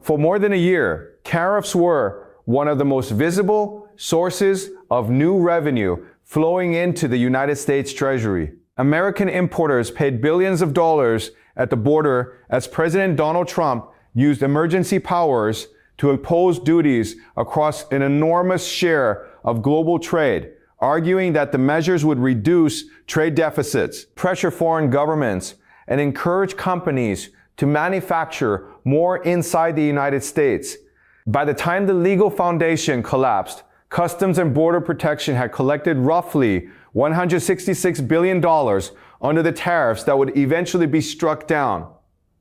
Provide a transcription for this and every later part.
For more than a year, tariffs were one of the most visible sources of new revenue flowing into the United States Treasury. American importers paid billions of dollars at the border as President Donald Trump used emergency powers to impose duties across an enormous share of global trade, arguing that the measures would reduce trade deficits, pressure foreign governments, and encourage companies to manufacture more inside the United States. By the time the legal foundation collapsed, Customs and Border Protection had collected roughly $166 billion under the tariffs that would eventually be struck down.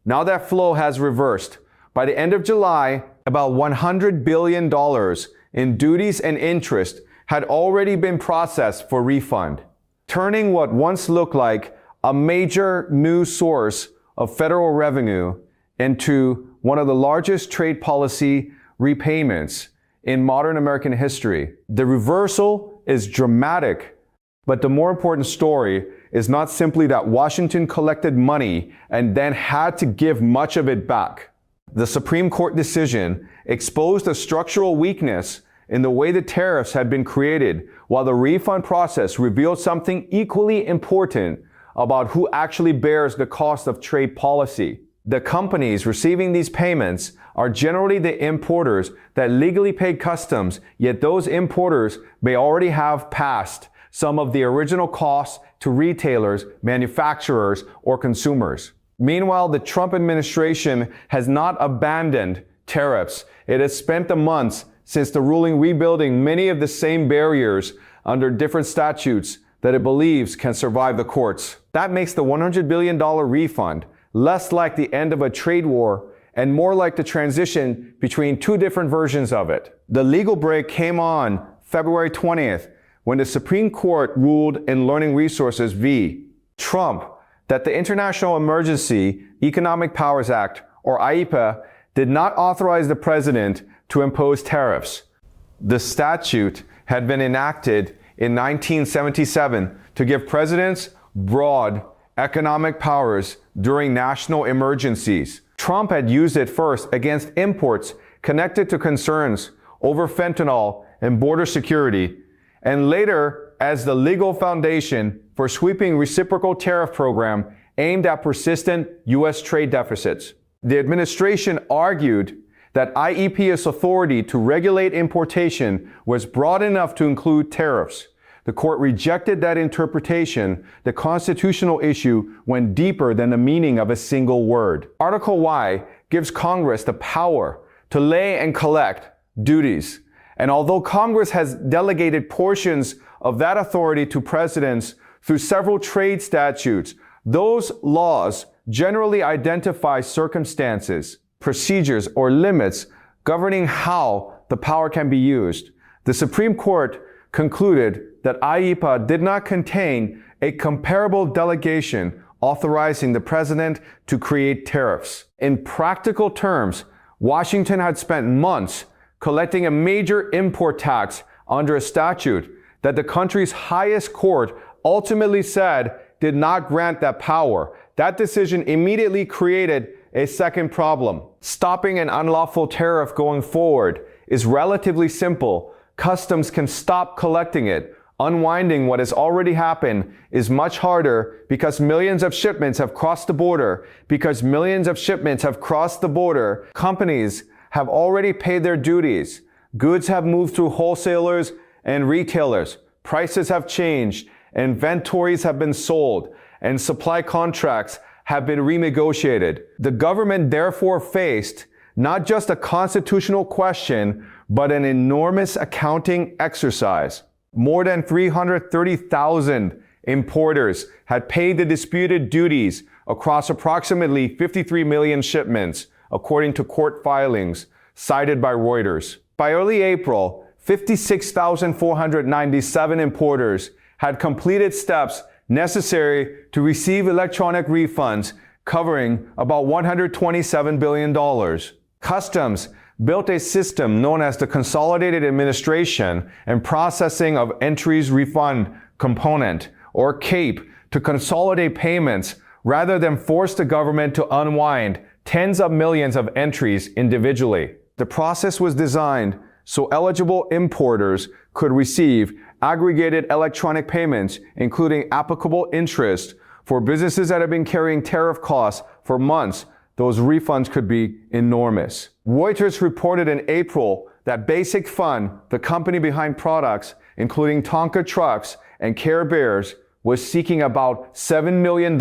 Now that flow has reversed. By the end of July, about $100 billion in duties and interest had already been processed for refund, turning what once looked like a major new source of federal revenue into one of the largest trade policy repayments in modern American history. The reversal is dramatic, but the more important story is not simply that Washington collected money and then had to give much of it back. The Supreme Court decision exposed a structural weakness in the way the tariffs had been created, while the refund process revealed something equally important about who actually bears the cost of trade policy. The companies receiving these payments are generally the importers that legally paid customs, yet those importers may already have passed some of the original costs to retailers, manufacturers, or consumers. Meanwhile, the Trump administration has not abandoned tariffs. It has spent the months since the ruling rebuilding many of the same barriers under different statutes that it believes can survive the courts. That makes the $100 billion refund less like the end of a trade war and more like the transition between two different versions of it. The legal break came on February 20th when the Supreme Court ruled in Learning Resources v. Trump that the International Emergency Economic Powers Act, or IEEPA, did not authorize the president to impose tariffs. The statute had been enacted in 1977 to give presidents broad economic powers during national emergencies. Trump had used it first against imports connected to concerns over fentanyl and border security, and later as the legal foundation for sweeping reciprocal tariff program aimed at persistent U.S. trade deficits. The administration argued that IEEPA's authority to regulate importation was broad enough to include tariffs. The court rejected that interpretation. The constitutional issue went deeper than the meaning of a single word. Article Y gives Congress the power to lay and collect duties. And although Congress has delegated portions of that authority to presidents through several trade statutes, those laws generally identify circumstances, procedures, or limits governing how the power can be used. The Supreme Court concluded that IEEPA did not contain a comparable delegation authorizing the president to create tariffs. In practical terms, Washington had spent months collecting a major import tax under a statute that the country's highest court ultimately said did not grant that power. That decision immediately created a second problem. Stopping an unlawful tariff going forward is relatively simple. Customs can stop collecting it. Unwinding what has already happened is much harder because millions of shipments have crossed the border. Companies have already paid their duties. Goods have moved through wholesalers and retailers. Prices have changed. Inventories have been sold. And supply contracts have been renegotiated. The government therefore faced not just a constitutional question, but an enormous accounting exercise. More than 330,000 importers had paid the disputed duties across approximately 53 million shipments, according to court filings cited by Reuters. By early April, 56,497 importers had completed steps necessary to receive electronic refunds covering about $127 billion. Customs built a system known as the Consolidated Administration and Processing of Entries Refund Component, or CAPE, to consolidate payments rather than force the government to unwind tens of millions of entries individually. The process was designed so eligible importers could receive aggregated electronic payments, including applicable interest. For businesses that have been carrying tariff costs for months, those refunds could be enormous. Reuters reported in April that Basic Fund, the company behind products, including Tonka trucks and Care Bears, was seeking about $7 million.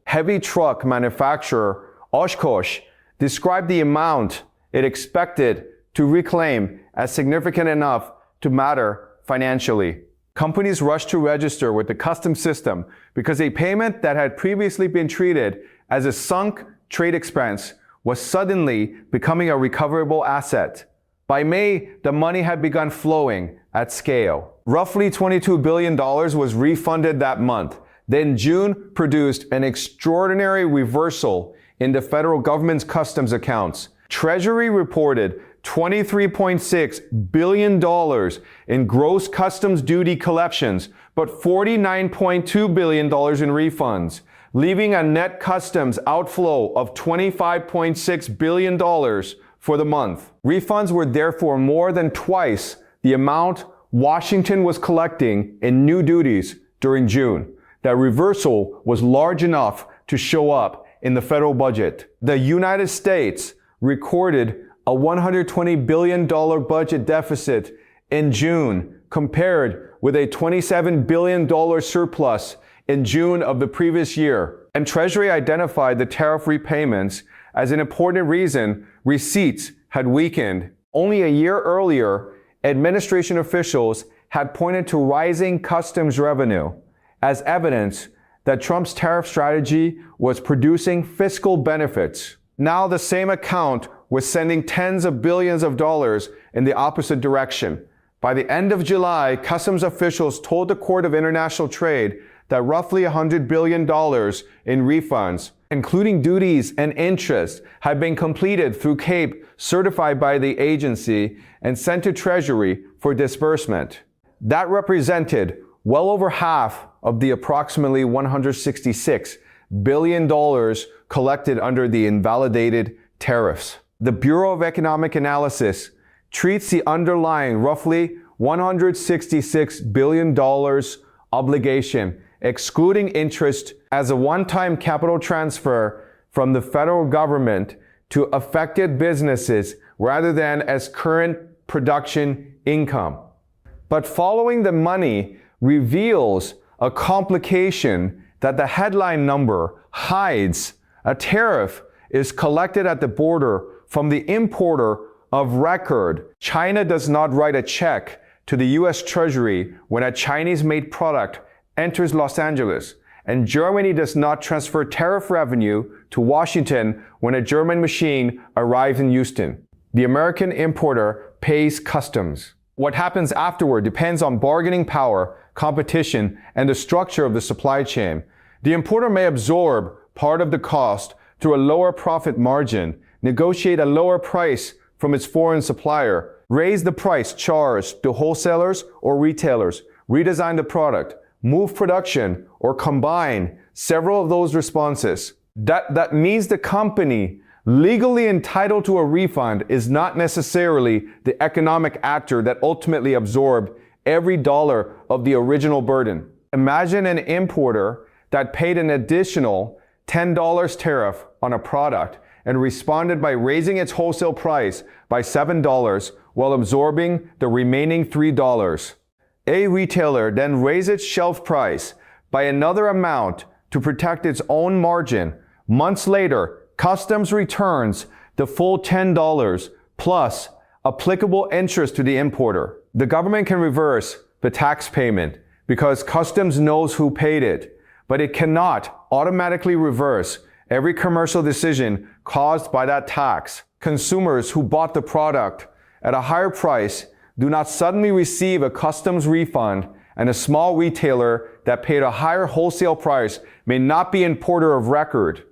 Heavy truck manufacturer Oshkosh described the amount it expected to reclaim as significant enough to matter financially. Companies rushed to register with the customs system because a payment that had previously been treated as a sunk trade expense was suddenly becoming a recoverable asset. By May, the money had begun flowing at scale. Roughly $22 billion was refunded that month. Then June produced an extraordinary reversal in the federal government's customs accounts. Treasury reported $23.6 billion in gross customs duty collections, but $49.2 billion in refunds, leaving a net customs outflow of $25.6 billion for the month. Refunds were therefore more than twice the amount Washington was collecting in new duties during June. That reversal was large enough to show up in the federal budget. The United States recorded a $120 billion budget deficit in June, compared with a $27 billion surplus in June of the previous year. And Treasury identified the tariff repayments as an important reason receipts had weakened. Only a year earlier, administration officials had pointed to rising customs revenue as evidence that Trump's tariff strategy was producing fiscal benefits. Now the same account was sending tens of billions of dollars in the opposite direction. By the end of July, customs officials told the Court of International Trade that roughly $100 billion in refunds, including duties and interest, had been completed through CAPE, certified by the agency, and sent to Treasury for disbursement. That represented well over half of the approximately $166 billion collected under the invalidated tariffs. The Bureau of Economic Analysis treats the underlying roughly $166 billion obligation, excluding interest, as a one-time capital transfer from the federal government to affected businesses rather than as current production income. But following the money reveals a complication that the headline number hides. A tariff is collected at the border from the importer of record. China does not write a check to the U.S. Treasury when a Chinese-made product enters Los Angeles, and Germany does not transfer tariff revenue to Washington when a German machine arrives in Houston. The American importer pays customs. What happens afterward depends on bargaining power, competition, and the structure of the supply chain. The importer may absorb part of the cost through a lower profit margin, negotiate a lower price from its foreign supplier, raise the price charged to wholesalers or retailers, redesign the product, move production, or combine several of those responses. That means the company legally entitled to a refund is not necessarily the economic actor that ultimately absorbed every dollar of the original burden. Imagine an importer that paid an additional $10 tariff on a product and responded by raising its wholesale price by $7 while absorbing the remaining $3. A retailer then raised its shelf price by another amount to protect its own margin. Months later, customs returns the full $10 plus applicable interest to the importer. The government can reverse the tax payment because customs knows who paid it, but it cannot automatically reverse every commercial decision caused by that tax. Consumers who bought the product at a higher price do not suddenly receive a customs refund, and a small retailer that paid a higher wholesale price may not be importer of record.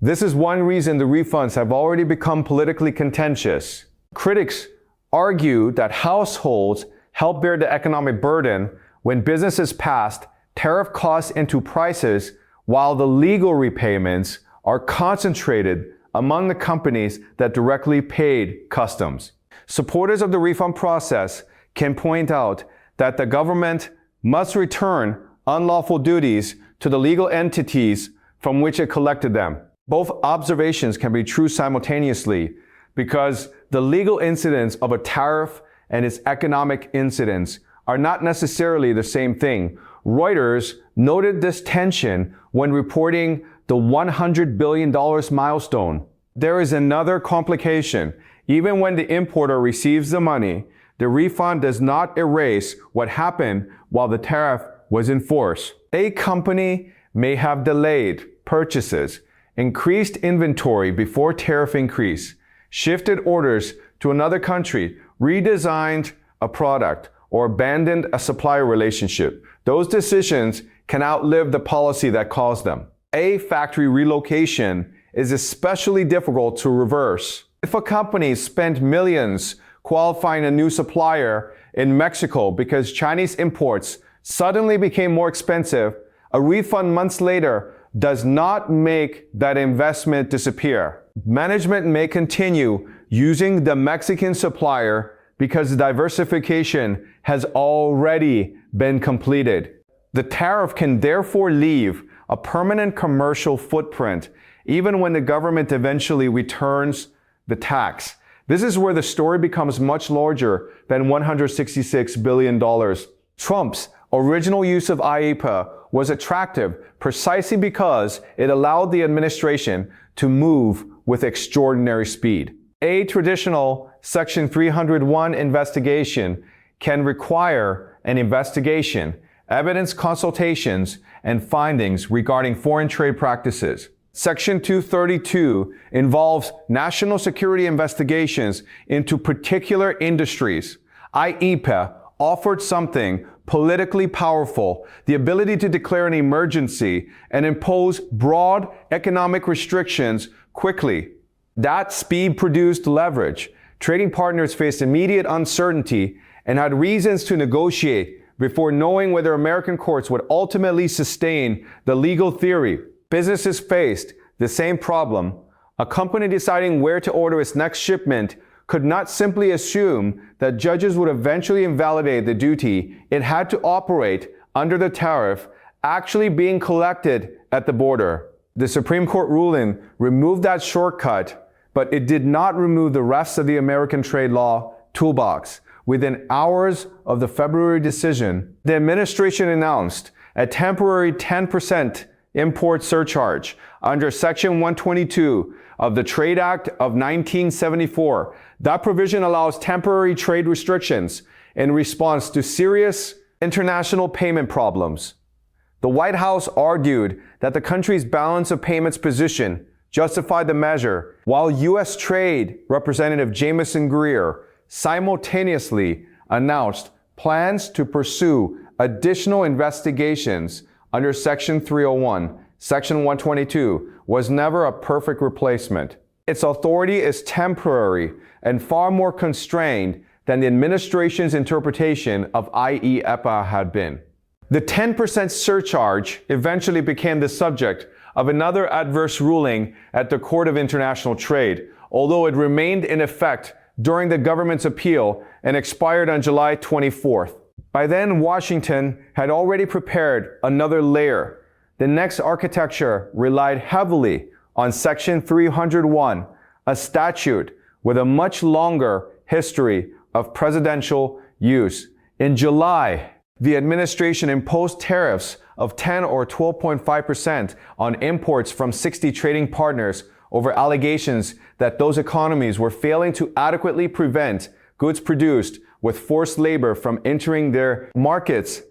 This is one reason the refunds have already become politically contentious. Critics argue that households help bear the economic burden when businesses passed tariff costs into prices, while the legal repayments are concentrated among the companies that directly paid customs. Supporters of the refund process can point out that the government must return unlawful duties to the legal entities from which it collected them. Both observations can be true simultaneously because the legal incidence of a tariff and its economic incidence are not necessarily the same thing. Reuters noted this tension when reporting the $100 billion milestone. There is another complication. Even when the importer receives the money, the refund does not erase what happened while the tariff was in force. A company may have delayed purchases, increased inventory before tariff increase, shifted orders to another country, redesigned a product, or abandoned a supplier relationship. Those decisions can outlive the policy that caused them. A factory relocation is especially difficult to reverse. If a company spent millions qualifying a new supplier in Mexico because Chinese imports suddenly became more expensive, a refund months later does not make that investment disappear. Management may continue using the Mexican supplier because diversification has already been completed. The tariff can therefore leave a permanent commercial footprint even when the government eventually returns the tax. This is where the story becomes much larger than $166 billion. Trump's original use of IEEPA was attractive precisely because it allowed the administration to move with extraordinary speed. A traditional Section 301 investigation can require an investigation, evidence consultations, and findings regarding foreign trade practices. Section 232 involves national security investigations into particular industries. IEEPA offered something politically powerful, the ability to declare an emergency and impose broad economic restrictions quickly. That speed produced leverage. Trading partners faced immediate uncertainty and had reasons to negotiate before knowing whether American courts would ultimately sustain the legal theory. Businesses faced the same problem. A company deciding where to order its next shipment could not simply assume that judges would eventually invalidate the duty it had to operate under the tariff actually being collected at the border. The Supreme Court ruling removed that shortcut, but it did not remove the rest of the American trade law toolbox. Within hours of the February decision, the administration announced a temporary 10% import surcharge under Section 122 of the Trade Act of 1974. That provision allows temporary trade restrictions in response to serious international payment problems. The White House argued that the country's balance of payments position justified the measure, while U.S. Trade Representative Jamieson Greer simultaneously announced plans to pursue additional investigations under Section 301. Section 122 was never a perfect replacement. Its authority is temporary and far more constrained than the administration's interpretation of IEEPA had been. The 10% surcharge eventually became the subject of another adverse ruling at the Court of International Trade, although it remained in effect during the government's appeal and expired on July 24th. By then, Washington had already prepared another layer. The next architecture relied heavily on Section 301, a statute with a much longer history of presidential use. In July, the administration imposed tariffs of 10 or 12.5% on imports from 60 trading partners over allegations that those economies were failing to adequately prevent goods produced with forced labor from entering their markets.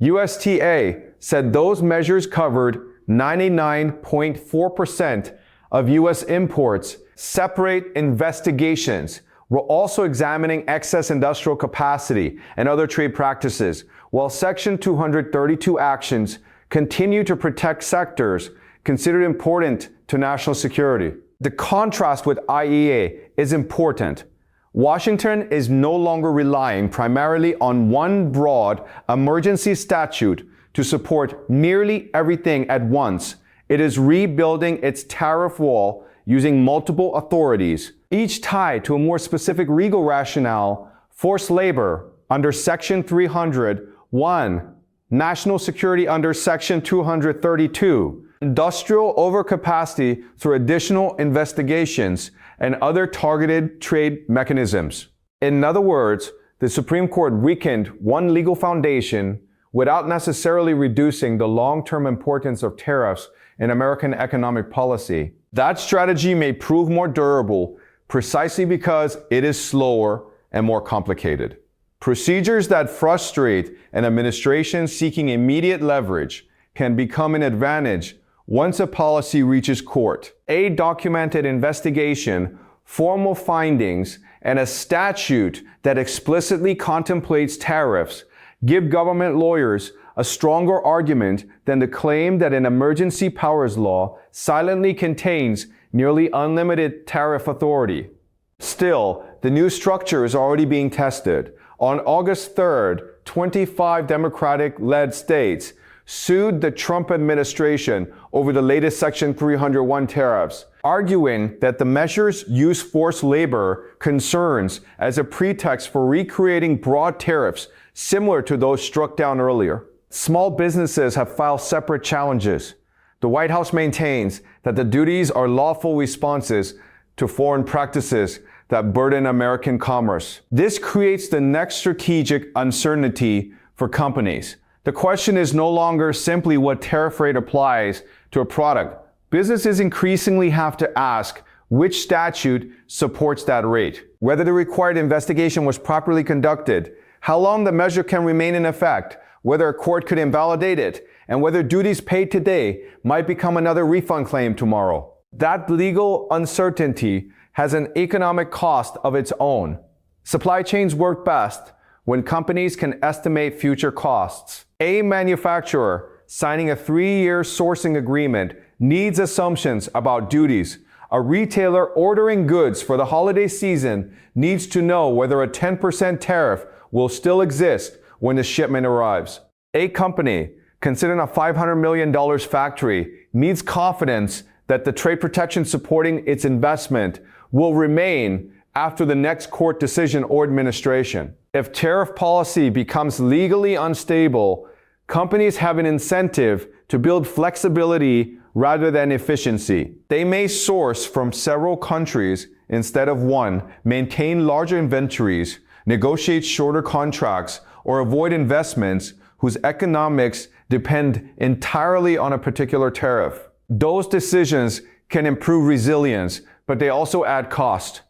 USTA said those measures covered 99.4% of U.S. imports. Separate investigations were also examining excess industrial capacity and other trade practices, while Section 232 actions continue to protect sectors considered important to national security. The contrast with IEA is important. Washington is no longer relying primarily on one broad emergency statute to support nearly everything at once. It is rebuilding its tariff wall using multiple authorities, each tied to a more specific legal rationale: forced labor under Section 301, national security under Section 232, industrial overcapacity through additional investigations, and other targeted trade mechanisms. In other words, the Supreme Court weakened one legal foundation without necessarily reducing the long-term importance of tariffs in American economic policy. That strategy may prove more durable precisely because it is slower and more complicated. Procedures that frustrate an administration seeking immediate leverage can become an advantage once a policy reaches court. A documented investigation, formal findings, and a statute that explicitly contemplates tariffs give government lawyers a stronger argument than the claim that an emergency powers law silently contains nearly unlimited tariff authority. Still, the new structure is already being tested. On August 3rd, 25 Democratic-led states sued the Trump administration over the latest Section 301 tariffs, arguing that the measures use forced labor concerns as a pretext for recreating broad tariffs similar to those struck down earlier. Small businesses have filed separate challenges. The White House maintains that the duties are lawful responses to foreign practices that burden American commerce. This creates the next strategic uncertainty for companies. The question is no longer simply what tariff rate applies to a product. Businesses increasingly have to ask which statute supports that rate, whether the required investigation was properly conducted, how long the measure can remain in effect, whether a court could invalidate it, and whether duties paid today might become another refund claim tomorrow. That legal uncertainty has an economic cost of its own. Supply chains work best when companies can estimate future costs. A manufacturer signing a 3-year sourcing agreement needs assumptions about duties. A retailer ordering goods for the holiday season needs to know whether a 10% tariff will still exist when the shipment arrives. A company considering a $500 million factory needs confidence that the trade protection supporting its investment will remain after the next court decision or administration. If tariff policy becomes legally unstable, companies have an incentive to build flexibility rather than efficiency. They may source from several countries instead of one, maintain larger inventories, negotiate shorter contracts, or avoid investments whose economics depend entirely on a particular tariff. Those decisions can improve resilience, but they also add cost.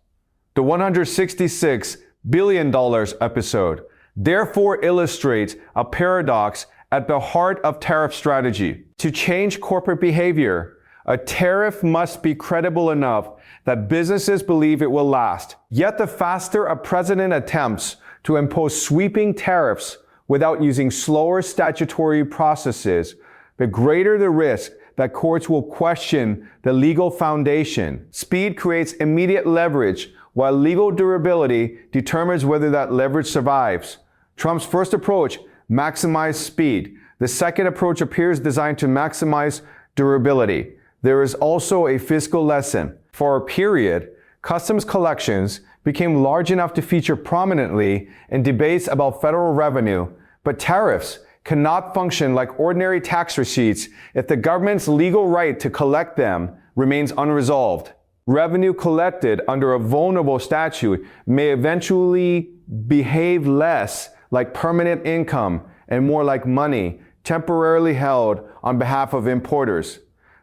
The $166 billion episode therefore illustrates a paradox at the heart of tariff strategy. To change corporate behavior, a tariff must be credible enough that businesses believe it will last. Yet the faster a president attempts to impose sweeping tariffs without using slower statutory processes, the greater the risk that courts will question the legal foundation. Speed creates immediate leverage, while legal durability determines whether that leverage survives. Trump's first approach maximized speed. The second approach appears designed to maximize durability. There is also a fiscal lesson. For a period, customs collections became large enough to feature prominently in debates about federal revenue, but tariffs cannot function like ordinary tax receipts if the government's legal right to collect them remains unresolved. Revenue collected under a vulnerable statute may eventually behave less like permanent income and more like money temporarily held on behalf of importers.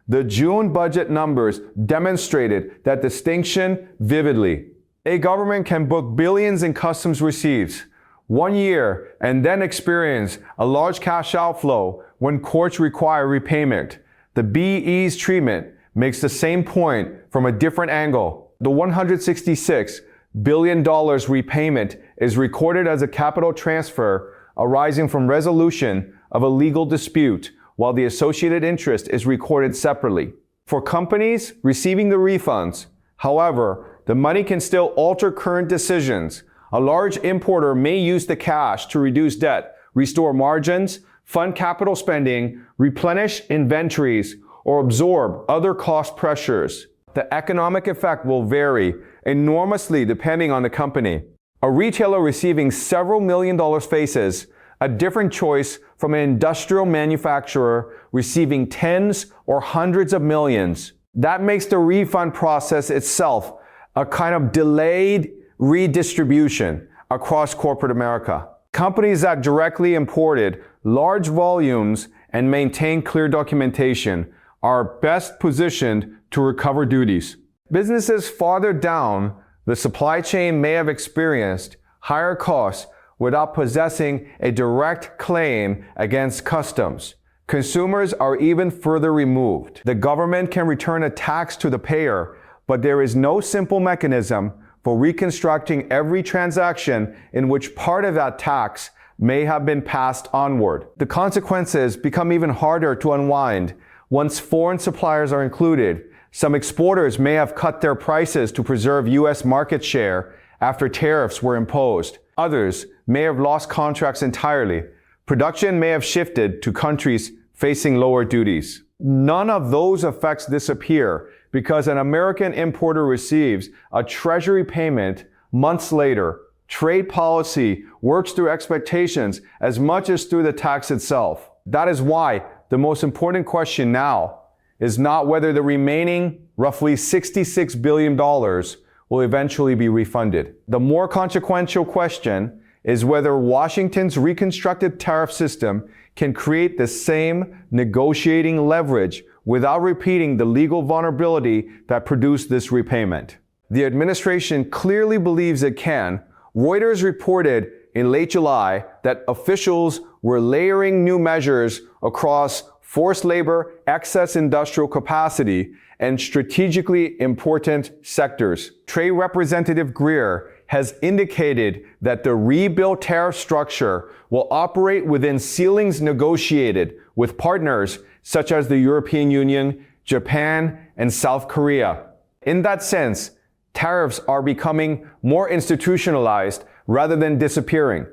The June budget numbers demonstrated that distinction vividly. A government can book billions in customs receipts 1 year and then experience a large cash outflow when courts require repayment. The BE's treatment makes the same point from a different angle. The $166 billion repayment is recorded as a capital transfer arising from resolution of a legal dispute, while the associated interest is recorded separately. For companies receiving the refunds, however, the money can still alter current decisions. A large importer may use the cash to reduce debt, restore margins, fund capital spending, replenish inventories, or absorb other cost pressures. The economic effect will vary enormously depending on the company. A retailer receiving several million dollars faces a different choice from an industrial manufacturer receiving tens or hundreds of millions. That makes the refund process itself a kind of delayed redistribution across corporate America. Companies that directly imported large volumes and maintain clear documentation are best positioned to recover duties. Businesses farther down the supply chain may have experienced higher costs without possessing a direct claim against customs. Consumers are even further removed. The government can return a tax to the payer, but there is no simple mechanism for reconstructing every transaction in which part of that tax may have been passed onward. The consequences become even harder to unwind once foreign suppliers are included. Some exporters may have cut their prices to preserve U.S. market share after tariffs were imposed. Others may have lost contracts entirely. Production may have shifted to countries facing lower duties. None of those effects disappear because an American importer receives a treasury payment months later. Trade policy works through expectations as much as through the tax itself. That is why the most important question now is not whether the remaining roughly $66 billion will eventually be refunded. The more consequential question is whether Washington's reconstructed tariff system can create the same negotiating leverage without repeating the legal vulnerability that produced this repayment. The administration clearly believes it can. Reuters reported in late July that officials were layering new measures across forced labor, excess industrial capacity, and strategically important sectors. Trade Representative Greer has indicated that the rebuilt tariff structure will operate within ceilings negotiated with partners such as the European Union, Japan, and South Korea. In that sense, tariffs are becoming more institutionalized rather than disappearing.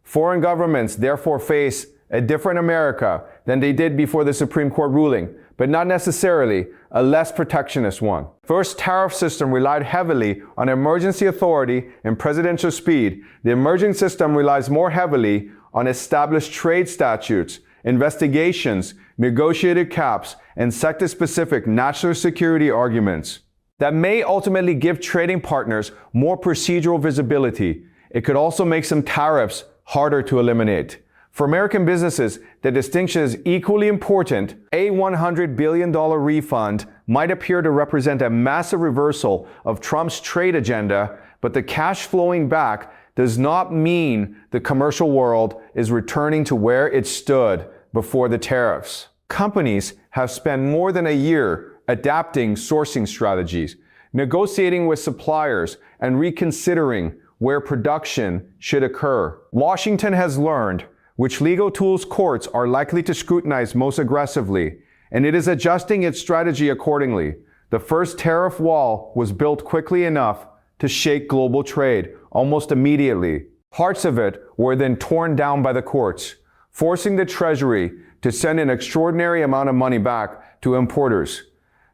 Foreign governments therefore face a different America than they did before the Supreme Court ruling, but not necessarily a less protectionist one. First tariff system relied heavily on emergency authority and presidential speed. The emerging system relies more heavily on established trade statutes, investigations, negotiated caps, and sector-specific national security arguments. That may ultimately give trading partners more procedural visibility. It could also make some tariffs harder to eliminate. For American businesses, the distinction is equally important. A $100 billion refund might appear to represent a massive reversal of Trump's trade agenda, but the cash flowing back does not mean the commercial world is returning to where it stood before the tariffs. Companies have spent more than a year adapting sourcing strategies, negotiating with suppliers, and reconsidering where production should occur. Washington has learned which legal tools courts are likely to scrutinize most aggressively, and it is adjusting its strategy accordingly. The first tariff wall was built quickly enough to shake global trade almost immediately. Parts of it were then torn down by the courts, forcing the Treasury to send an extraordinary amount of money back to importers.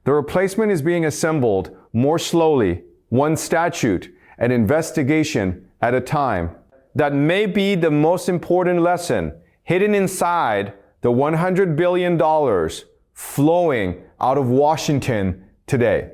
The replacement is being assembled more slowly, one statute and investigation at a time. That may be the most important lesson hidden inside the $100 billion flowing out of Washington today.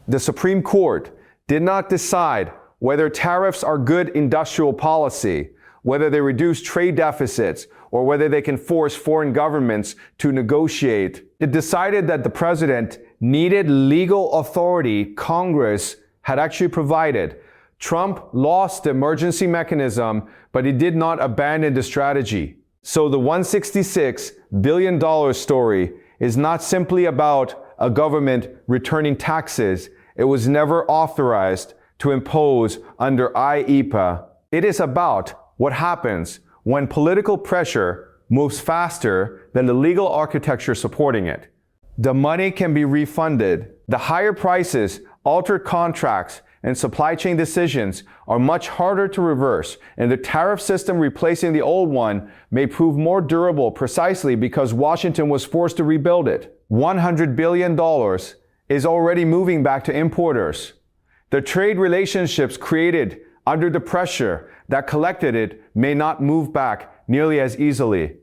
The Supreme Court did not decide whether tariffs are good industrial policy, whether they reduce trade deficits, or whether they can force foreign governments to negotiate. It decided that the president needed legal authority Congress had actually provided. Trump lost the emergency mechanism, but he did not abandon the strategy. So the $166 billion story is not simply about a government returning taxes it was never authorized to impose under IEEPA. It is about what happens when political pressure moves faster than the legal architecture supporting it. The money can be refunded. The higher prices, altered contracts, and supply chain decisions are much harder to reverse, and the tariff system replacing the old one may prove more durable precisely because Washington was forced to rebuild it. $100 billion is already moving back to importers. The trade relationships created under the pressure that collected it may not move back nearly as easily.